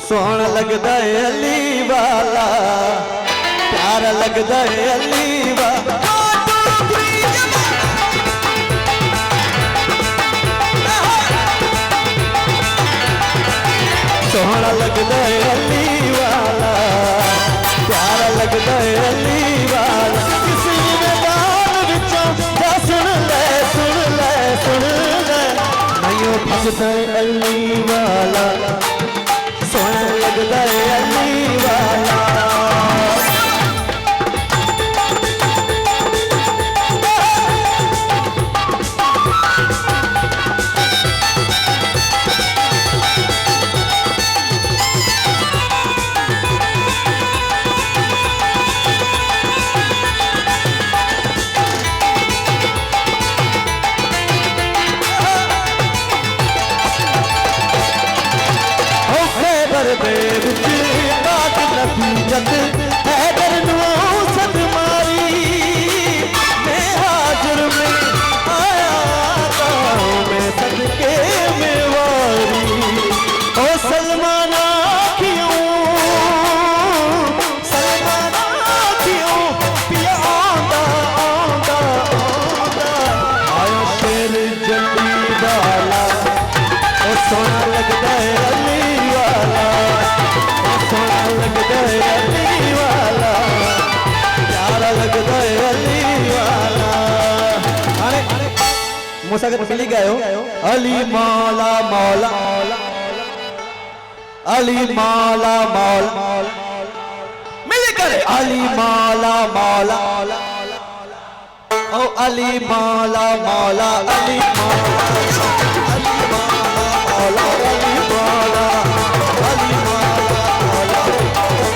सोहना लगदा है अली वाला, प्यारा लगदा है अली वाला। सोहना लगदा है अली वाला, प्यारा लगदा है अली वाला। किसी मैदान विचों जा सुन ले सुन ले सुन ले, नहीं भगदा है अली वाला, सोहना लगदा है अली वाला। सोना लगदा है अली वाला, सोना लगदा है अली वाला, प्यारा लगदा है अली वाला। अरे मूसा के मिली गए हो। अली मौला मौला, अली मौला मौला, मिल कर अली मौला मौला, ओ अली मौला मौला, अली मौला।